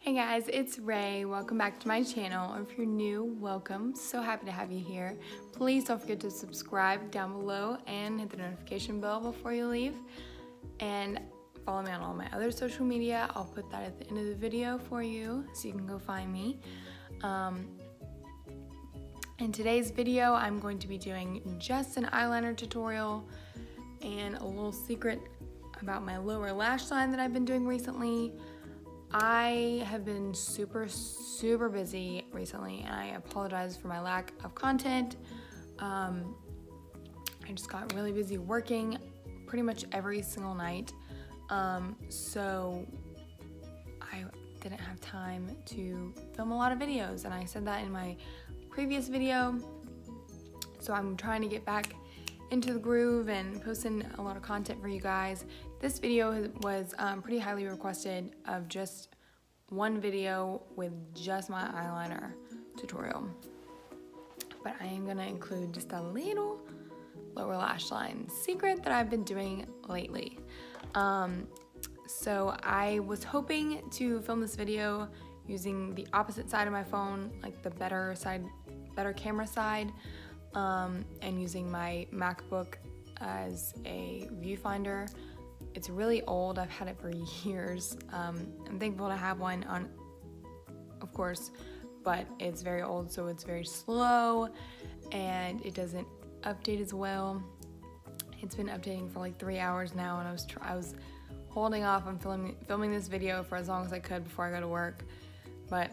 Hey guys, it's Ray. Welcome back to my channel. If you're new, welcome. So happy to have you here. Please don't forget to subscribe down below and hit the notification bell before you leave. And follow me on all my other social media. I'll put that at the end of the video for you so you can go find me. In today's video, I'm going to be doing just an eyeliner tutorial and a little secret about my lower lash line that I've been doing recently. I have been super busy recently, and I apologize for my lack of content. I just got really busy working pretty much every single night, so I didn't have time to film a lot of videos, and I said that in my previous video. So I'm trying to get back into the groove and posting a lot of content for you guys. This video was pretty highly requested, of just one video with just my eyeliner tutorial. But I am gonna include just a little lower lash line secret that I've been doing lately. So I was hoping to film this video using the opposite side of my phone, like the better camera side, and using my MacBook as a viewfinder. It's really old, I've had it for years. I'm thankful to have one on, of course, but it's very old, so it's very slow and it doesn't update as well. It's been updating for like 3 hours now, and I was holding off on filming this video for as long as I could before I go to work. But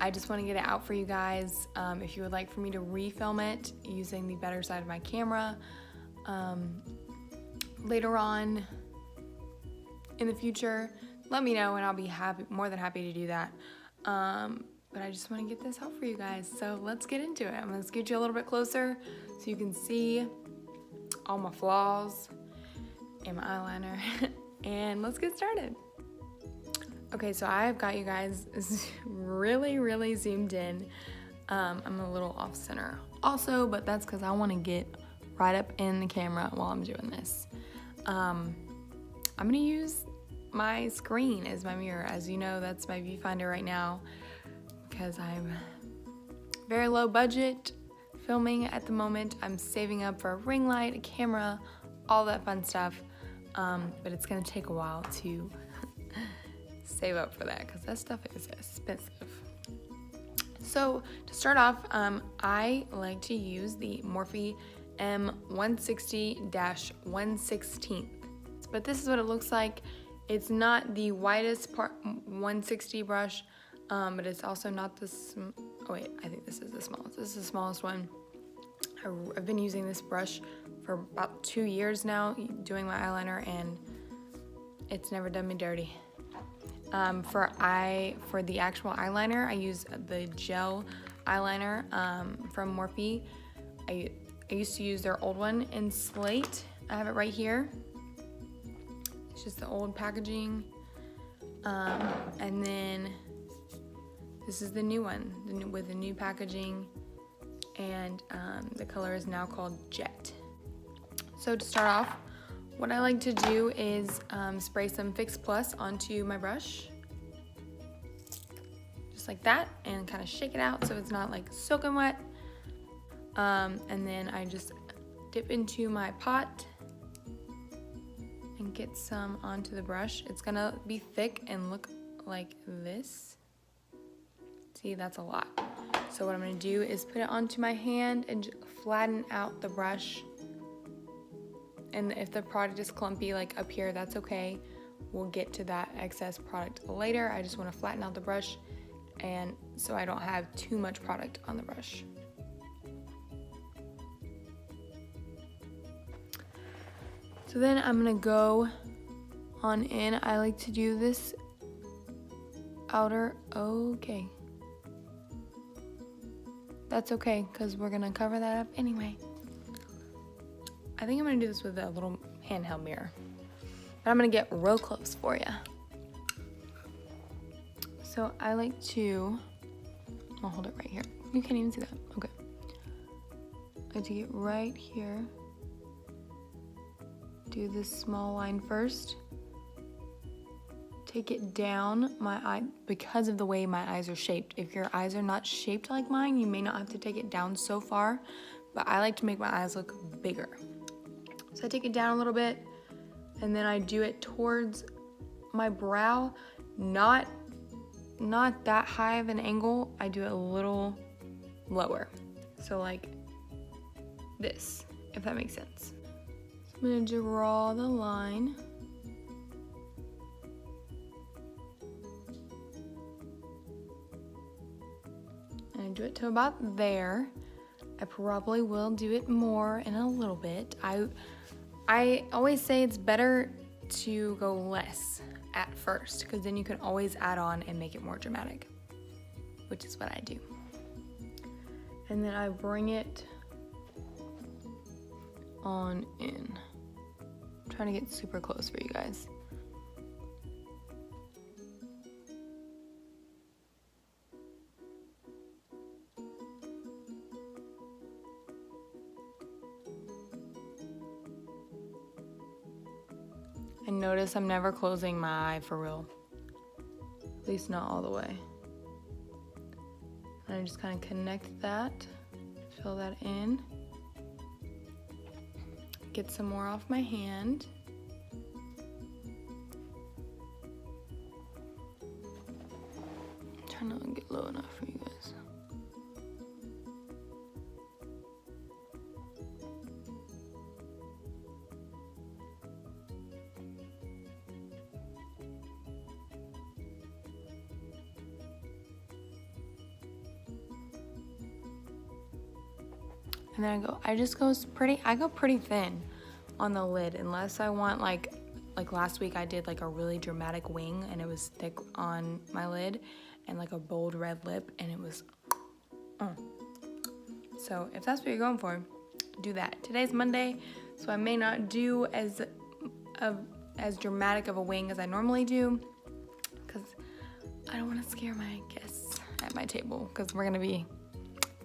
I just want to get it out for you guys. If you would like for me to refilm it using the better side of my camera later on in the future, let me know and I'll be more than happy to do that. But I just want to get this out for you guys, so let's get into it. I'm going to scoot you a little bit closer so you can see all my flaws in my eyeliner and let's get started. Okay, so I've got you guys really zoomed in. I'm a little off center also, but that's because I want to get right up in the camera while I'm doing this. I'm gonna use my screen as my mirror. As you know, that's my viewfinder right now because I'm very low budget filming at the moment. I'm saving up for a ring light, a camera, all that fun stuff, but it's gonna take a while to save up for that because that stuff is expensive. So to start off, I like to use the Morphe M160-116, but this is what it looks like. It's not the widest part 160 brush, but it's also not the oh wait, I think this is the smallest. This is the smallest one. I've been using this brush for about 2 years now, doing my eyeliner, and it's never done me dirty. For the actual eyeliner, I use the gel eyeliner from Morphe. I used to use their old one in Slate. I have it right here. It's just the old packaging. And then this is the new one with the new packaging, and the color is now called Jet. So to start off, what I like to do is spray some Fix Plus onto my brush, just like that, and kind of shake it out so it's not like soaking wet. And then I just dip into my pot and get some onto the brush. It's gonna be thick and look like this. See, that's a lot. So what I'm gonna do is put it onto my hand and flatten out the brush. And if the product is clumpy, like up here, that's okay. We'll get to that excess product later. I just want to flatten out the brush, and so I don't have too much product on the brush. So then I'm gonna go on in. I like to do this outer, okay. That's okay, because we're gonna cover that up anyway. I think I'm gonna do this with a little handheld mirror, but I'm gonna get real close for you. So I like to, I'll hold it right here. You can't even see that, okay. I like to get right here. Do this small line first. take it down my eye because of the way my eyes are shaped. If your eyes are not shaped like mine, you may not have to take it down so far, but I like to make my eyes look bigger. So I take it down a little bit, and then I do it towards my brow, not that high of an angle. I do it a little lower. So like this, if that makes sense. So I'm gonna draw the line. And I do it to about there. I probably will do it more in a little bit. I always say it's better to go less at first, because then you can always add on and make it more dramatic, which is what I do. And then I bring it on in. I'm trying to get super close for you guys. And notice I'm never closing my eye for real. At least not all the way. And I just kind of connect that, fill that in. Get some more off my hand. I'm trying to get low enough for you guys. And then I go pretty thin on the lid, unless I want like last week I did like a really dramatic wing and it was thick on my lid and like a bold red lip and it was, So if that's what you're going for, do that. Today's Monday, so I may not do as dramatic of a wing as I normally do, because I don't want to scare my guests at my table, because we're gonna be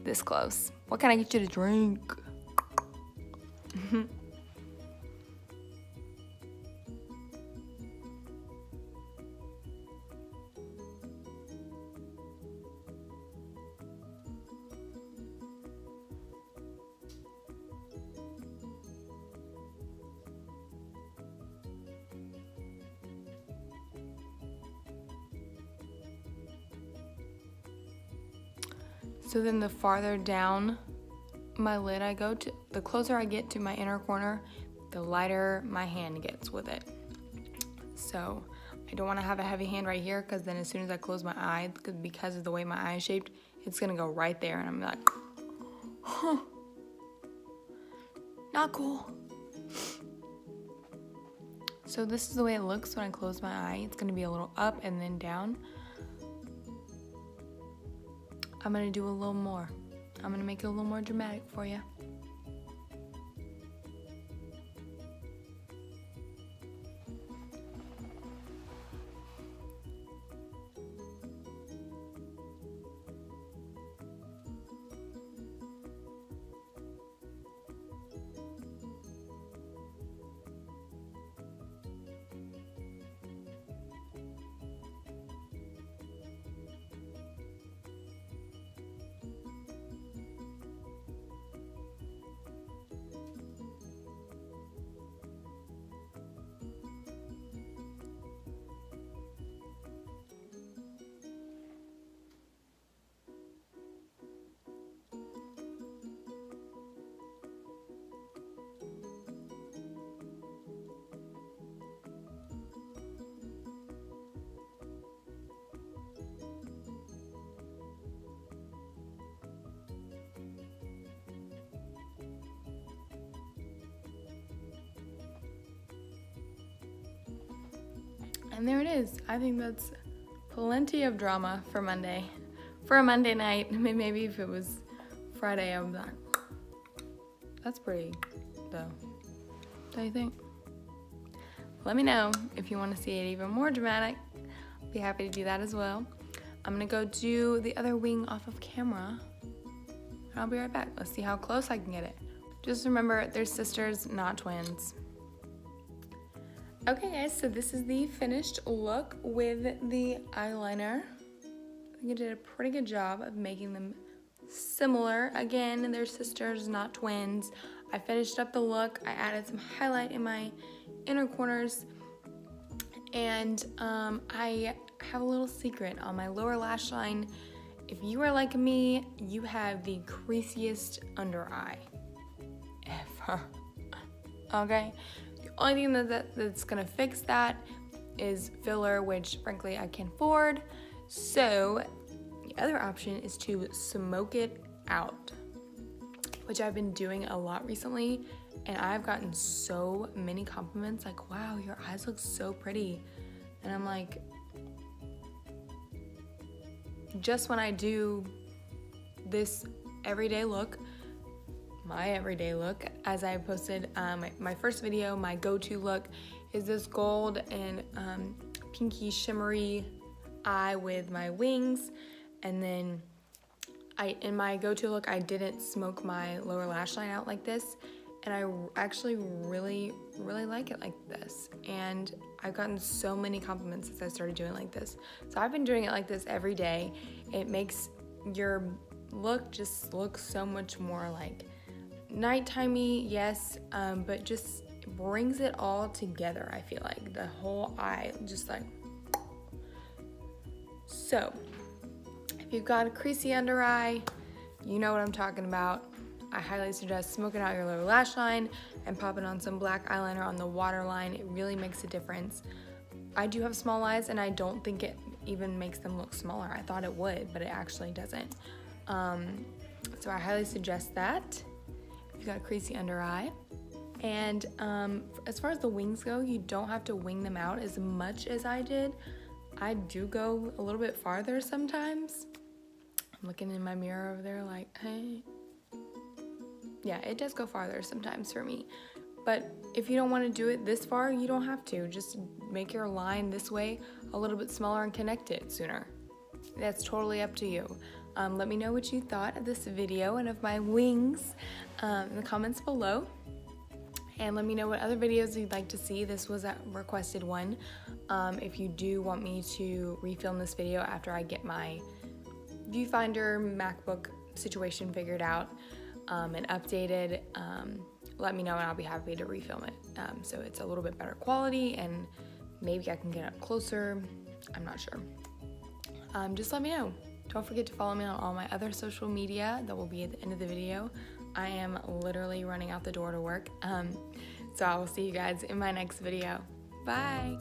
this close. What can I get you to drink? So then the farther down my lid I go to, the closer I get to my inner corner, the lighter my hand gets with it. So I don't want to have a heavy hand right here, because then as soon as I close my eye, because of the way my eye is shaped, it's gonna go right there and I'm like, huh, not cool. So this is the way it looks when I close my eye. It's gonna be a little up and then down. I'm gonna do a little more. I'm gonna make it a little more dramatic for you. And there it is. I think that's plenty of drama for Monday. For a Monday night, maybe if it was Friday, I would be like, that's pretty, though. Don't you think? Let me know if you want to see it even more dramatic. I'll be happy to do that as well. I'm gonna go do the other wing off of camera, and I'll be right back. Let's see how close I can get it. Just remember, they're sisters, not twins. Okay guys, so this is the finished look with the eyeliner. I think I did a pretty good job of making them similar. Again, they're sisters, not twins. I finished up the look. I added some highlight in my inner corners. And I have a little secret on my lower lash line. If you are like me, you have the creasiest under eye ever. Okay? The only thing that's gonna fix that is filler, which frankly I can't afford. So the other option is to smoke it out, which I've been doing a lot recently, and I've gotten so many compliments like, wow, your eyes look so pretty. And I'm like, just when I do this everyday look, my everyday look, as I posted my first video, my go-to look is this gold and pinky shimmery eye with my wings. And then in my go-to look, I didn't smoke my lower lash line out like this, and I actually really like it like this. And I've gotten so many compliments since I started doing it like this. So I've been doing it like this every day. It makes your look just look so much more like nighttimey, yes, but just brings it all together. I feel like the whole eye just like. So if you've got a creasy under eye, you know what I'm talking about. I highly suggest smoking out your lower lash line and popping on some black eyeliner on the waterline. It really makes a difference. I do have small eyes, and I don't think it even makes them look smaller. I thought it would, but it actually doesn't. So I highly suggest that if you've got a creasy under eye. And as far as the wings go, you don't have to wing them out as much as I did. I do go a little bit farther sometimes. I'm looking in my mirror over there like, hey. Yeah, it does go farther sometimes for me. But if you don't want to do it this far, you don't have to. Just make your line this way a little bit smaller and connect it sooner. That's totally up to you. Let me know what you thought of this video and of my wings in the comments below. And let me know what other videos you'd like to see. This was a requested one. If you do want me to refilm this video after I get my viewfinder MacBook situation figured out and updated, let me know and I'll be happy to refilm it. So it's a little bit better quality and maybe I can get up closer. I'm not sure. Just let me know. Don't forget to follow me on all my other social media that will be at the end of the video. I am literally running out the door to work. So I will see you guys in my next video. Bye.